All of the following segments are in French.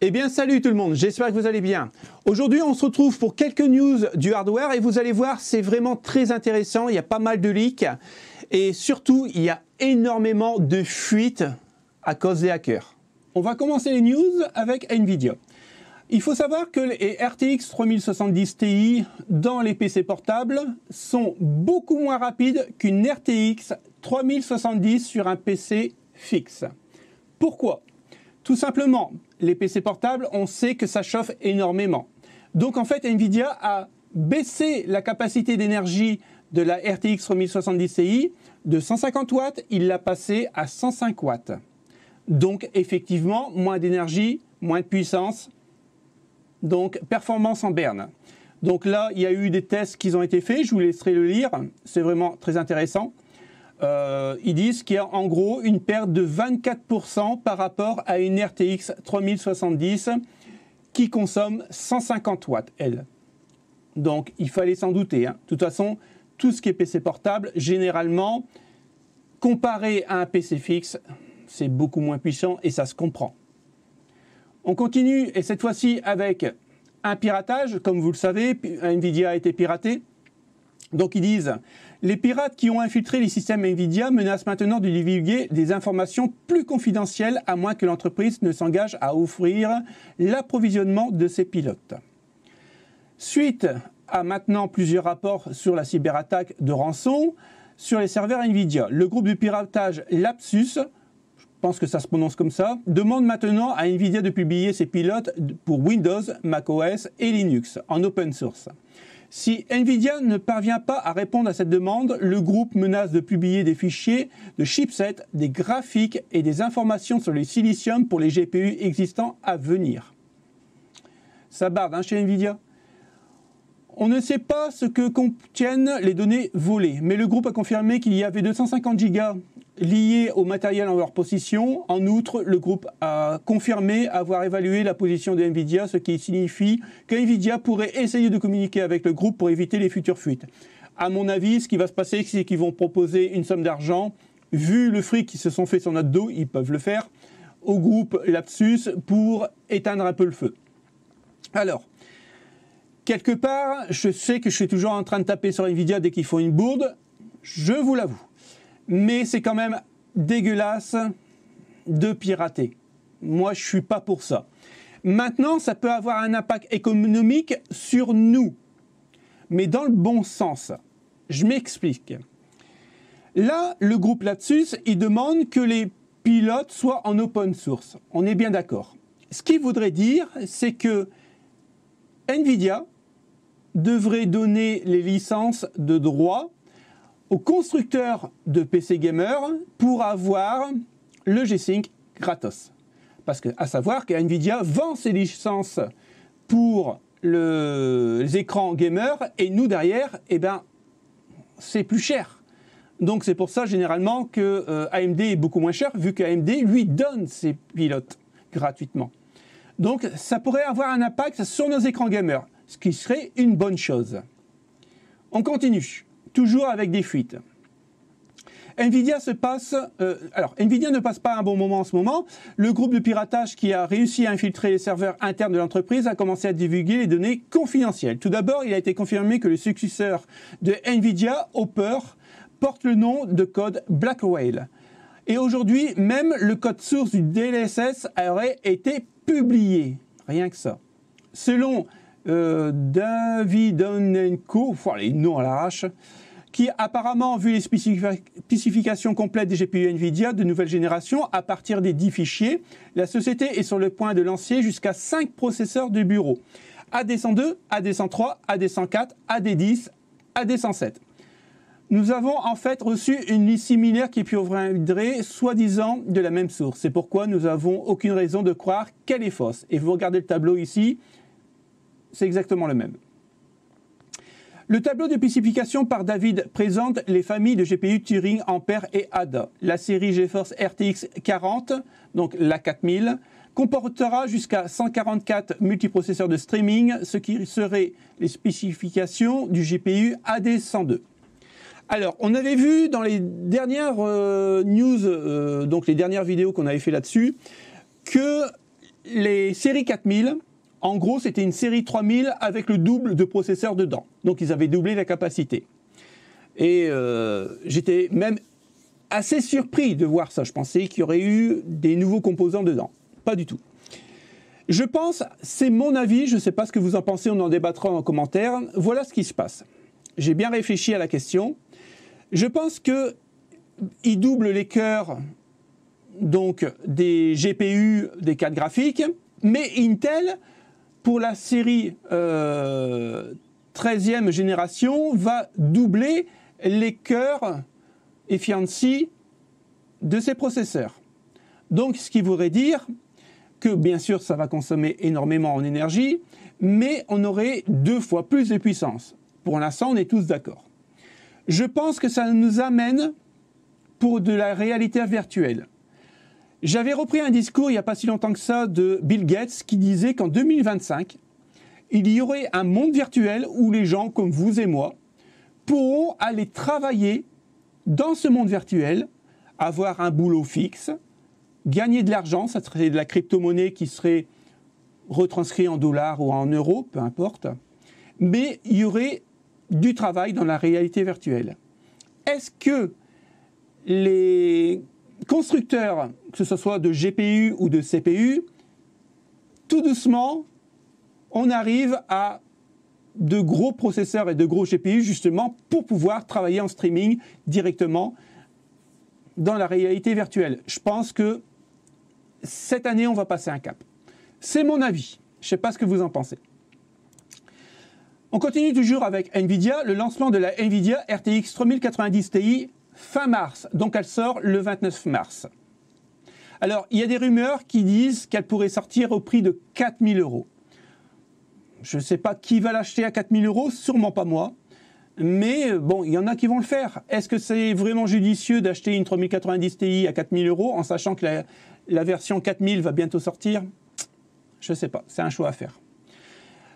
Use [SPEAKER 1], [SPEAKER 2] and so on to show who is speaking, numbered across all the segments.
[SPEAKER 1] Eh bien salut tout le monde, j'espère que vous allez bien. Aujourd'hui on se retrouve pour quelques news du hardware et vous allez voir c'est vraiment très intéressant, il y a pas mal de leaks et surtout il y a énormément de fuites à cause des hackers. On va commencer les news avec Nvidia. Il faut savoir que les RTX 3070 Ti dans les PC portables sont beaucoup moins rapides qu'une RTX 3070 sur un PC fixe. Pourquoi ? Tout simplement, les PC portables, on sait que ça chauffe énormément. Donc en fait, Nvidia a baissé la capacité d'énergie de la RTX 3070 Ti de 150 watts, il l'a passé à 105 watts. Donc effectivement, moins d'énergie, moins de puissance, donc performance en berne. Donc là, il y a eu des tests qui ont été faits, je vous laisserai le lire, c'est vraiment très intéressant. Ils disent qu'il y a en gros une perte de 24% par rapport à une RTX 3070 qui consomme 150 watts, elle. Donc, il fallait s'en douter. Hein. De toute façon, tout ce qui est PC portable, généralement, comparé à un PC fixe, c'est beaucoup moins puissant et ça se comprend. On continue, et cette fois-ci avec un piratage. Comme vous le savez, Nvidia a été piraté. Donc ils disent, les pirates qui ont infiltré les systèmes Nvidia menacent maintenant de divulguer des informations plus confidentielles à moins que l'entreprise ne s'engage à offrir l'approvisionnement de ses pilotes. Suite à maintenant plusieurs rapports sur la cyberattaque de rançon sur les serveurs Nvidia, le groupe de piratage Lapsus, je pense que ça se prononce comme ça, demande maintenant à Nvidia de publier ses pilotes pour Windows, macOS et Linux en open source. Si Nvidia ne parvient pas à répondre à cette demande, le groupe menace de publier des fichiers de chipsets, des graphiques et des informations sur le silicium pour les GPU existants à venir. Ça barde hein, chez Nvidia. On ne sait pas ce que contiennent les données volées, mais le groupe a confirmé qu'il y avait 250 gigas liés au matériel en leur possession. En outre, le groupe a confirmé avoir évalué la position de Nvidia, ce qui signifie que Nvidia pourrait essayer de communiquer avec le groupe pour éviter les futures fuites. À mon avis, ce qui va se passer, c'est qu'ils vont proposer une somme d'argent. Vu le fric qu'ils se sont fait sur notre dos, ils peuvent le faire, au groupe Lapsus pour éteindre un peu le feu. Alors, quelque part, je sais que je suis toujours en train de taper sur Nvidia dès qu'ils font une bourde, je vous l'avoue. Mais c'est quand même dégueulasse de pirater. Moi, je ne suis pas pour ça. Maintenant, ça peut avoir un impact économique sur nous, mais dans le bon sens. Je m'explique. Là, le groupe Lapsus, il demande que les pilotes soient en open source. On est bien d'accord. Ce qui voudrait dire, c'est que Nvidia devrait donner les licences de droit aux constructeurs de PC gamer pour avoir le G-Sync gratos. Parce que, à savoir que Nvidia vend ses licences pour les écrans gamer et nous derrière, eh ben, c'est plus cher. Donc c'est pour ça généralement que AMD est beaucoup moins cher vu qu'AMD lui donne ses pilotes gratuitement. Donc ça pourrait avoir un impact sur nos écrans gamers, ce qui serait une bonne chose. On continue. Toujours avec des fuites. Nvidia Nvidia ne passe pas un bon moment en ce moment. Le groupe de piratage qui a réussi à infiltrer les serveurs internes de l'entreprise a commencé à divulguer les données confidentielles. Tout d'abord, il a été confirmé que le successeur de Nvidia, Hopper, porte le nom de code Blackwell. Et aujourd'hui, même le code source du DLSS aurait été publié. Rien que ça. Selon Davidonenko, les noms à l'arrache, qui apparemment vu les spécifications complètes des GPU Nvidia de nouvelle génération à partir des 10 fichiers, la société est sur le point de lancer jusqu'à 5 processeurs de bureau. AD102, AD103, AD104, AD10, AD107. Nous avons en fait reçu une liste similaire qui proviendrait soi-disant de la même source. C'est pourquoi nous n'avons aucune raison de croire qu'elle est fausse. Et vous regardez le tableau ici, c'est exactement le même. Le tableau de spécification par David présente les familles de GPU Turing, Ampere et Ada. La série GeForce RTX 40, donc la 4000, comportera jusqu'à 144 multiprocesseurs de streaming, ce qui serait les spécifications du GPU AD102. Alors, on avait vu dans les dernières news, donc les dernières vidéos qu'on avait fait là-dessus, que les séries 4000, en gros, c'était une série 3000 avec le double de processeurs dedans. Donc, ils avaient doublé la capacité. Et j'étais même assez surpris de voir ça. Je pensais qu'il y aurait eu des nouveaux composants dedans. Pas du tout. Je pense, c'est mon avis, je ne sais pas ce que vous en pensez, on en débattra en commentaire. Voilà ce qui se passe. J'ai bien réfléchi à la question. Je pense qu'ils doublent les cœurs donc, des GPU, des cartes graphiques, mais Intel, pour la série 13e génération, va doubler les cœurs efficiency de ses processeurs. Donc, ce qui voudrait dire que, bien sûr, ça va consommer énormément en énergie, mais on aurait 2 fois plus de puissance. Pour l'instant, on est tous d'accord. Je pense que ça nous amène pour de la réalité virtuelle. J'avais repris un discours il n'y a pas si longtemps que ça de Bill Gates qui disait qu'en 2025, il y aurait un monde virtuel où les gens comme vous et moi pourront aller travailler dans ce monde virtuel, avoir un boulot fixe, gagner de l'argent, ça serait de la crypto-monnaie qui serait retranscrite en dollars ou en euros, peu importe, mais il y aurait du travail dans la réalité virtuelle. Est-ce que les constructeurs, que ce soit de GPU ou de CPU, tout doucement, on arrive à de gros processeurs et de gros GPU justement pour pouvoir travailler en streaming directement dans la réalité virtuelle. Je pense que cette année, on va passer un cap. C'est mon avis. Je ne sais pas ce que vous en pensez. On continue toujours avec NVIDIA, le lancement de la NVIDIA RTX 3090 Ti fin mars. Donc elle sort le 29 mars. Alors, il y a des rumeurs qui disent qu'elle pourrait sortir au prix de 4 000 €. Je ne sais pas qui va l'acheter à 4 000 €, sûrement pas moi. Mais bon, il y en a qui vont le faire. Est-ce que c'est vraiment judicieux d'acheter une 3090 Ti à 4 000 € en sachant que la version 4000 va bientôt sortir? Je ne sais pas, c'est un choix à faire.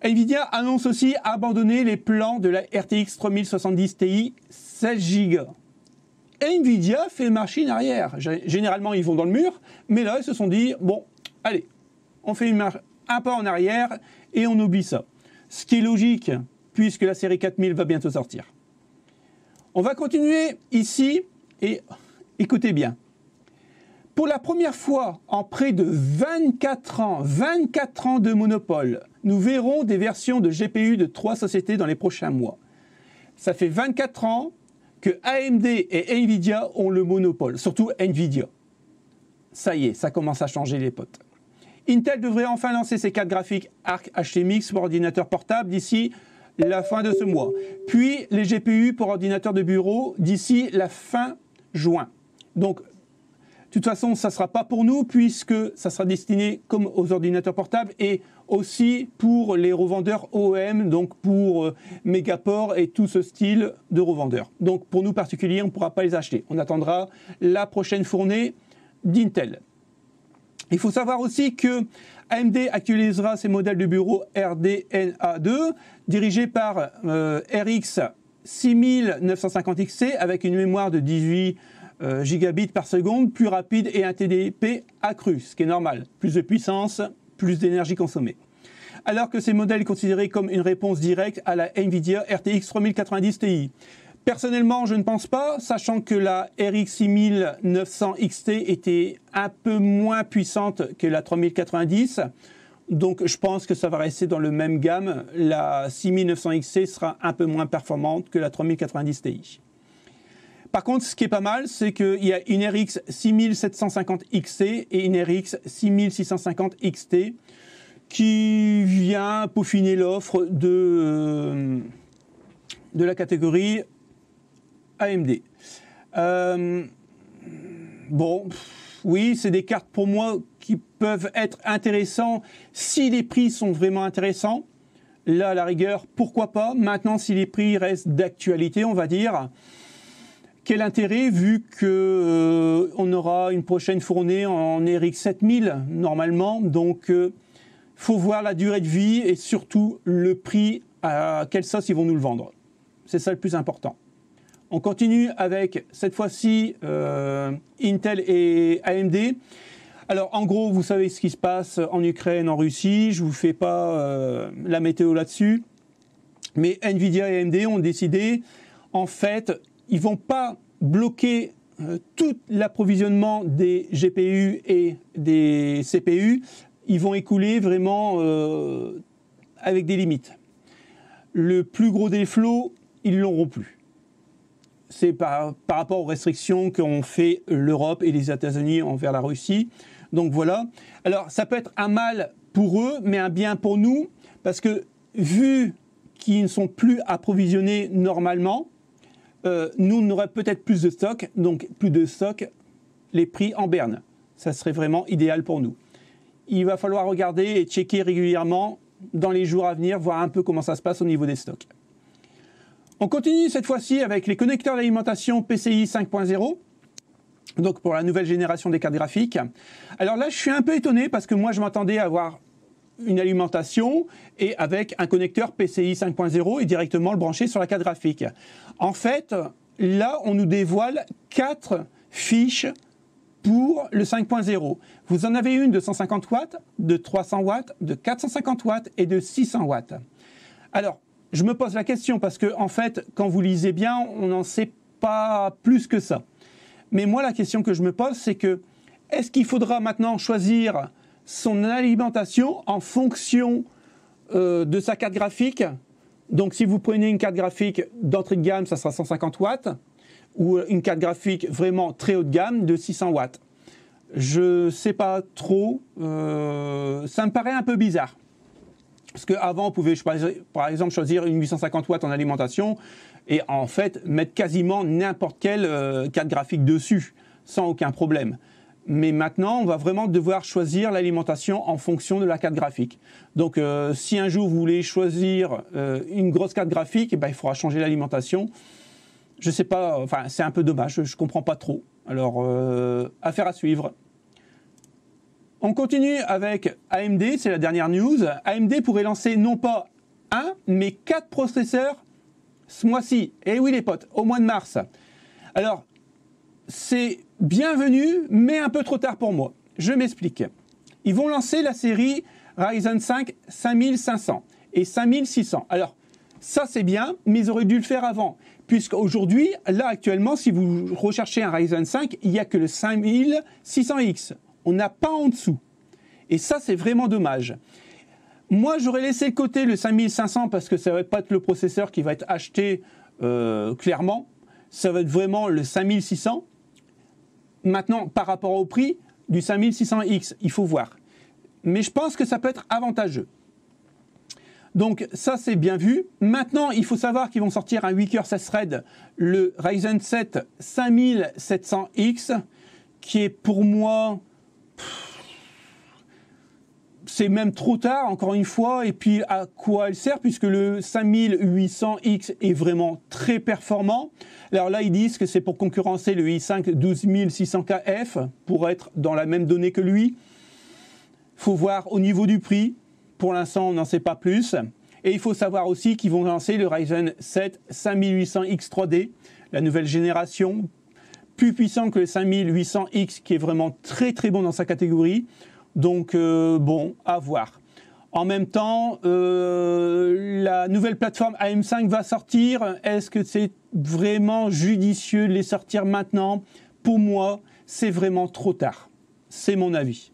[SPEAKER 1] NVIDIA annonce aussi abandonner les plans de la RTX 3070 Ti 16 Go. NVIDIA fait machine arrière. Généralement, ils vont dans le mur, mais là, ils se sont dit, bon, allez, on fait un pas en arrière et on oublie ça. Ce qui est logique, puisque la série 4000 va bientôt sortir. On va continuer ici, et écoutez bien. Pour la première fois en près de 24 ans de monopole, nous verrons des versions de GPU de 3 sociétés dans les prochains mois. Ça fait 24 ans que AMD et NVIDIA ont le monopole, surtout NVIDIA. Ça y est, ça commence à changer les potes. Intel devrait enfin lancer ses cartes graphiques Arc HTMX pour ordinateur portable d'ici la fin de ce mois. Puis les GPU pour ordinateur de bureau d'ici la fin juin. Donc, de toute façon, ça ne sera pas pour nous puisque ça sera destiné comme aux ordinateurs portables et aussi pour les revendeurs OEM, donc pour Megaport et tout ce style de revendeurs. Donc pour nous particuliers, on ne pourra pas les acheter. On attendra la prochaine fournée d'Intel. Il faut savoir aussi que AMD actualisera ses modèles de bureau RDNA2 dirigés par RX 6950 XT avec une mémoire de 18 gigabits par seconde, plus rapide et un TDP accru, ce qui est normal. Plus de puissance, plus d'énergie consommée. Alors que ces modèles sont considérés comme une réponse directe à la NVIDIA RTX 3090 Ti. Personnellement, je ne pense pas, sachant que la RX 6900 XT était un peu moins puissante que la 3090. Donc je pense que ça va rester dans le même gamme. La 6900 XT sera un peu moins performante que la 3090 Ti. Par contre, ce qui est pas mal, c'est qu'il y a une RX 6750 XT et une RX 6650 XT qui vient peaufiner l'offre de la catégorie AMD. Bon, oui, c'est des cartes pour moi qui peuvent être intéressantes si les prix sont vraiment intéressants. Là, à la rigueur, pourquoi pas. Maintenant, si les prix restent d'actualité, on va dire, quel intérêt vu qu'on aura une prochaine fournée en RX 7000 normalement. Donc, faut voir la durée de vie et surtout le prix à quelle sauce ils vont nous le vendre. C'est ça le plus important. On continue avec, cette fois-ci, Intel et AMD. Alors en gros, vous savez ce qui se passe en Ukraine, en Russie, je ne vous fais pas la météo là-dessus, mais Nvidia et AMD ont décidé, en fait, ils ne vont pas bloquer tout l'approvisionnement des GPU et des CPU, ils vont écouler vraiment avec des limites. Le plus gros des flots, ils ne l'auront plus. C'est par rapport aux restrictions qu'ont fait l'Europe et les États-Unis envers la Russie. Donc voilà. Alors ça peut être un mal pour eux, mais un bien pour nous, parce que vu qu'ils ne sont plus approvisionnés normalement, nous on aurait peut-être plus de stock, donc plus de stock, les prix en berne. Ça serait vraiment idéal pour nous. Il va falloir regarder et checker régulièrement dans les jours à venir, voir un peu comment ça se passe au niveau des stocks. On continue cette fois-ci avec les connecteurs d'alimentation PCI 5.0, donc pour la nouvelle génération des cartes graphiques. Alors là, je suis un peu étonné parce que moi, je m'attendais à avoir une alimentation et avec un connecteur PCI 5.0 et directement le brancher sur la carte graphique. En fait, là, on nous dévoile 4 fiches pour le 5.0. Vous en avez une de 150 watts, de 300 watts, de 450 watts et de 600 watts. Alors, je me pose la question parce que, en fait, quand vous lisez bien, on n'en sait pas plus que ça. Mais moi, la question que je me pose, c'est que est-ce qu'il faudra maintenant choisir son alimentation en fonction de sa carte graphique? Donc, si vous prenez une carte graphique d'entrée de gamme, ça sera 150 watts, ou une carte graphique vraiment très haut de gamme de 600 watts. Je ne sais pas trop, ça me paraît un peu bizarre. Parce qu'avant, on pouvait par exemple choisir une 850 watts en alimentation et en fait mettre quasiment n'importe quelle carte graphique dessus, sans aucun problème. Mais maintenant, on va vraiment devoir choisir l'alimentation en fonction de la carte graphique. Donc, si un jour vous voulez choisir une grosse carte graphique, eh ben, il faudra changer l'alimentation. Je ne sais pas, enfin, c'est un peu dommage, je ne comprends pas trop. Alors, affaire à suivre. On continue avec AMD, c'est la dernière news. AMD pourrait lancer non pas 1, mais 4 processeurs ce mois-ci. Et oui les potes, au mois de mars. Alors, c'est bienvenu, mais un peu trop tard pour moi. Je m'explique. Ils vont lancer la série Ryzen 5 5500 et 5600. Alors, ça c'est bien, mais ils auraient dû le faire avant. Puisqu'aujourd'hui, là actuellement, si vous recherchez un Ryzen 5, il n'y a que le 5600X. On n'a pas en dessous. Et ça, c'est vraiment dommage. Moi, j'aurais laissé de côté le 5500 parce que ça ne va pas être le processeur qui va être acheté clairement. Ça va être vraiment le 5600. Maintenant, par rapport au prix du 5600X, il faut voir. Mais je pense que ça peut être avantageux. Donc ça, c'est bien vu. Maintenant, il faut savoir qu'ils vont sortir un 8 coeurs 16 threads, le Ryzen 7 5700X, qui est pour moi... c'est même trop tard, encore une fois, et puis à quoi elle sert, puisque le 5800X est vraiment très performant. Alors là, ils disent que c'est pour concurrencer le i5 12600KF, pour être dans la même donnée que lui. Il faut voir au niveau du prix. Pour l'instant, on n'en sait pas plus. Et il faut savoir aussi qu'ils vont lancer le Ryzen 7 5800X 3D, la nouvelle génération, plus puissant que le 5800X, qui est vraiment très très bon dans sa catégorie. Donc, bon, à voir. En même temps, la nouvelle plateforme AM5 va sortir. Est-ce que c'est vraiment judicieux de les sortir maintenant? Pour moi, c'est vraiment trop tard. C'est mon avis.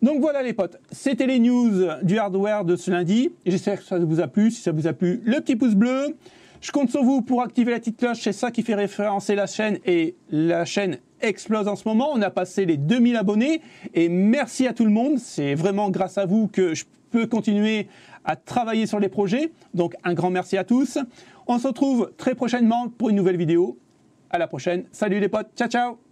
[SPEAKER 1] Donc voilà les potes, c'était les news du hardware de ce lundi. J'espère que ça vous a plu. Si ça vous a plu, le petit pouce bleu. Je compte sur vous pour activer la petite cloche. C'est ça qui fait référencer la chaîne. Et la chaîne explose en ce moment. On a passé les 2000 abonnés. Et merci à tout le monde. C'est vraiment grâce à vous que je peux continuer à travailler sur les projets. Donc un grand merci à tous. On se retrouve très prochainement pour une nouvelle vidéo. À la prochaine. Salut les potes. Ciao, ciao.